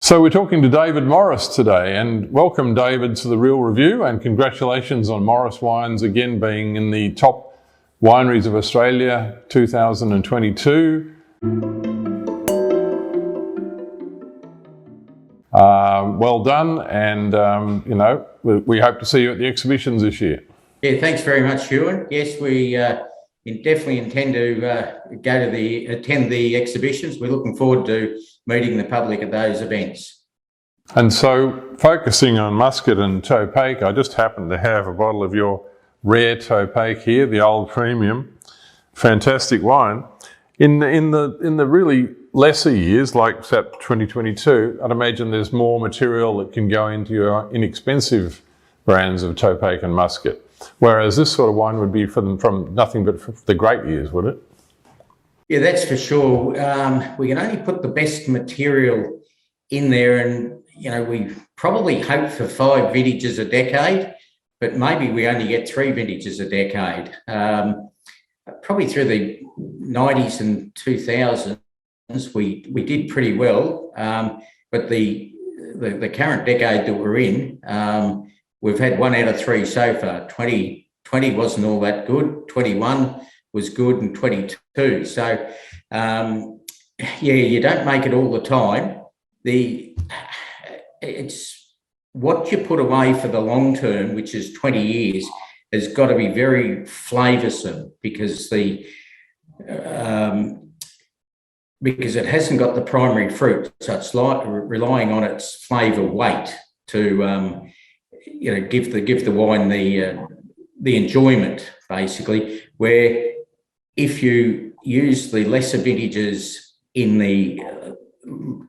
So we're talking to David Morris today, and welcome David to The Real Review, and congratulations on Morris Wines again being in the top Wineries of Australia 2022. Well done, and we hope to see you at the exhibitions this year. Yeah, thanks very much, Huon. Yes, we definitely intend to attend the exhibitions. We're looking forward to meeting the public at those events. And so, focusing on Muscat and Taupache, I just happen to have a bottle of your rare Taupache here, the Old Premium. Fantastic wine. In the really lesser years, like SAP 2022, I'd imagine there's more material that can go into your inexpensive brands of Taupache and Muscat. Whereas this sort of wine would be from nothing but the great years, would it? Yeah, that's for sure. We can only put the best material in there, and we probably hope for 5 vintages a decade, but maybe we only get 3 vintages a decade. Probably through the 90s and 2000s, we did pretty well, but the current decade that we're in, we've had 1 out of 3 so far. 2020 wasn't all that good. 21 was good, and 22. So, you don't make it all the time. It's what you put away for the long term, which is 20 years, has got to be very flavoursome because it hasn't got the primary fruit, so it's like relying on its flavour weight to give the wine the enjoyment, basically. Where if you use the lesser vintages in the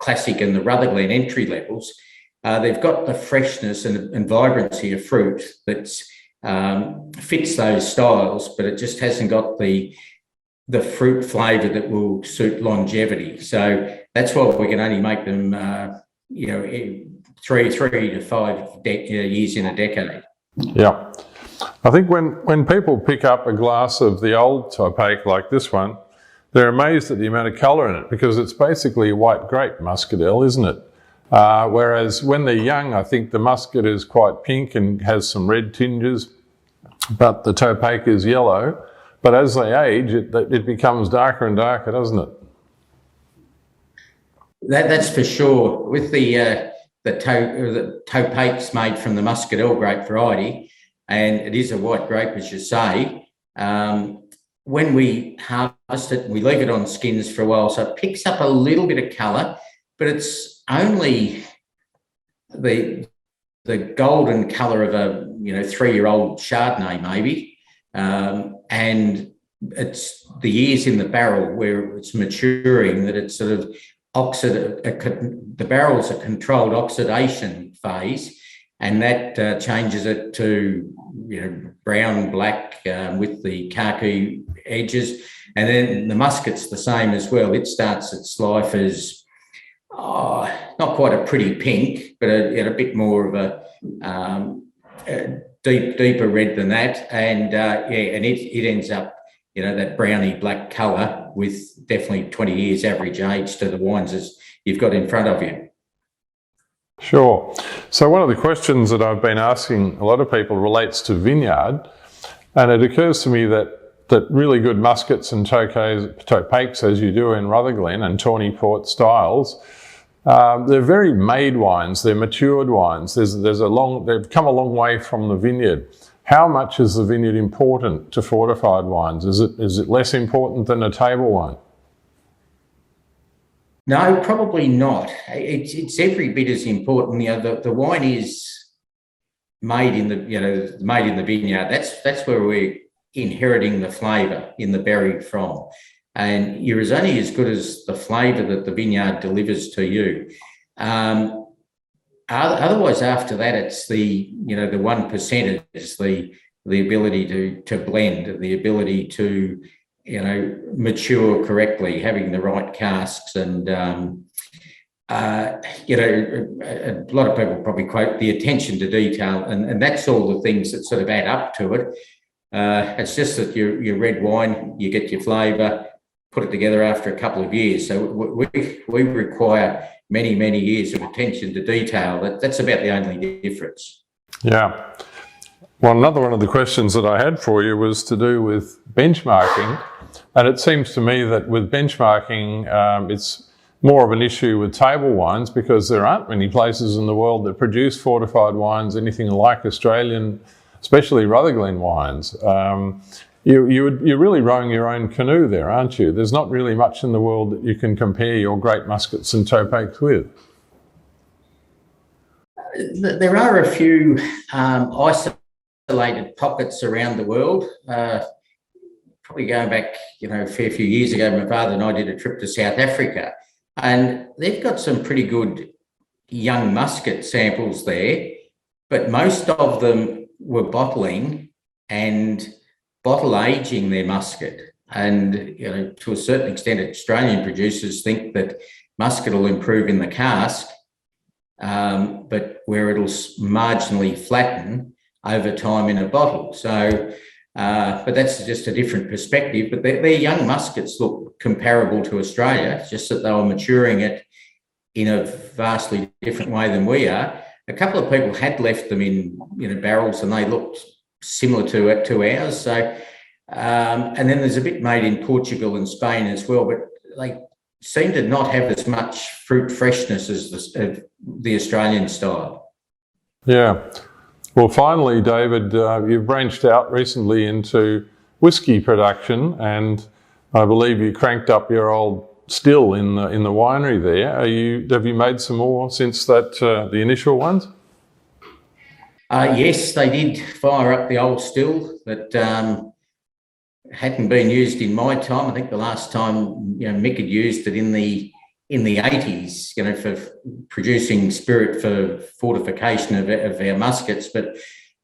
classic and the Rutherglen entry levels, they've got the freshness and vibrancy of fruit that fits those styles, but it just hasn't got the fruit flavour that will suit longevity. So that's why we can only make them, 3 to 5 years in a decade. Yeah. I think when people pick up a glass of the old Taupache like this one, they're amazed at the amount of colour in it, because it's basically a white grape Muscadille, isn't it? Whereas when they're young, I think the Muscat is quite pink and has some red tinges, but the Taupache is yellow. But as they age, it becomes darker and darker, doesn't it? That's for sure. With the Taupache's made from the Muscadille grape variety, and it is a white grape, as you say. When we harvest it, we leave it on skins for a while, so it picks up a little bit of colour, but it's only the golden colour of a 3-year-old Chardonnay, maybe, and it's the years in the barrel where it's maturing that it's sort of the barrel's a controlled oxidation phase, and that changes it to brown, black, with the khaki edges. And then the Muscat's the same as well. It starts its life as not quite a pretty pink, but a bit more of a deeper red than that. And and it ends up that browny black colour with definitely 20 years average age to the wines as you've got in front of you. Sure. So one of the questions that I've been asking a lot of people relates to Vineyard, and it occurs to me that really good Muscats and Taupaches, as you do in Rutherglen and Tawny Port styles, they're very made wines. They're matured wines. They've come a long way from the vineyard. How much is the vineyard important to fortified wines? Is it less important than a table wine? No, probably not. It's every bit as important. The wine is made in the vineyard. That's where we're inheriting the flavour in the berry from, and you're only as good as the flavour that the vineyard delivers to you. Otherwise, after that, it's the 1% is the ability to blend, the ability to mature correctly, having the right casks, and a lot of people probably quote the attention to detail, and that's all the things that sort of add up to it. It's just that your red wine, you get your flavour, put it together after a couple of years. So we require many, many years of attention to detail. That's about the only difference. Yeah. Well, another one of the questions that I had for you was to do with benchmarking. And it seems to me that with benchmarking, it's more of an issue with table wines because there aren't many places in the world that produce fortified wines, anything like Australian, especially Rutherglen wines. You're really rowing your own canoe there, aren't you? There's not really much in the world that you can compare your great Muscats and Taupeques with. There are a few isolated pockets around the world. Probably going back, a fair few years ago, my father and I did a trip to South Africa, and they've got some pretty good young muscat samples there, but most of them were bottling and bottle aging their muscat. And, to a certain extent, Australian producers think that muscat will improve in the cask, but where it'll marginally flatten over time in a bottle. So, but that's just a different perspective. But their young muscats look comparable to Australia, just that they were maturing it in a vastly different way than we are. A couple of people had left them in barrels, and they looked similar to ours. So, and then there's a bit made in Portugal and Spain as well, but they seem to not have as much fruit freshness as the Australian style. Yeah. Well, finally, David, you've branched out recently into whiskey production, and I believe you cranked up your old still in the winery there. Have you made some more since that the initial ones? Yes, they did fire up the old still that hadn't been used in my time. I think the last time Mick had used it in the 80s, for producing spirit for fortification of our muskets. But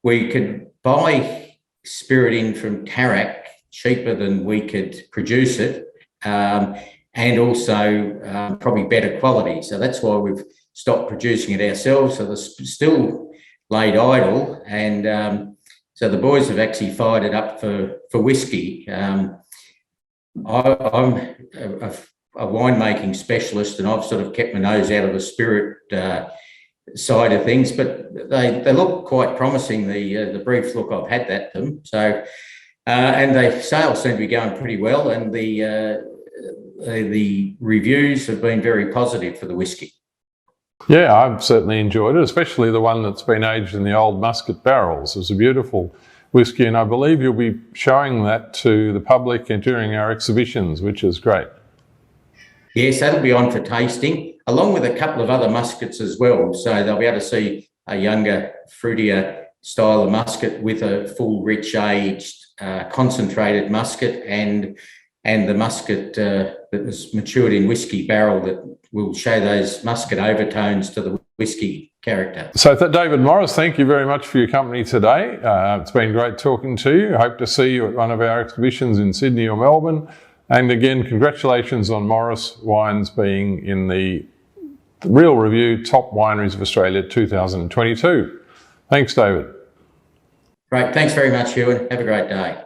we could buy spirit in from Tarak cheaper than we could produce it, and also probably better quality. So that's why we've stopped producing it ourselves. So the still laid idle, and so the boys have actually fired it up for whiskey. I'm a winemaking specialist, and I've sort of kept my nose out of the spirit side of things, but they look quite promising. The brief look I've had at them. So, and the sales seem to be going pretty well, and the reviews have been very positive for the whiskey. Yeah, I've certainly enjoyed it, especially the one that's been aged in the old muscat barrels. It's a beautiful whiskey, and I believe you'll be showing that to the public during our exhibitions, which is great. Yes, that'll be on for tasting, along with a couple of other muskets as well. So they'll be able to see a younger, fruitier style of muscat with a full, rich aged, concentrated muscat, and the muscat that was matured in whiskey barrel that will show those muscat overtones to the whiskey character. So David Morris, thank you very much for your company today. It's been great talking to you. I hope to see you at one of our exhibitions in Sydney or Melbourne. And again, congratulations on Morris Wines being in the Real Review Top Wineries of Australia 2022. Thanks, David. Great. Thanks very much, Huon. Have a great day.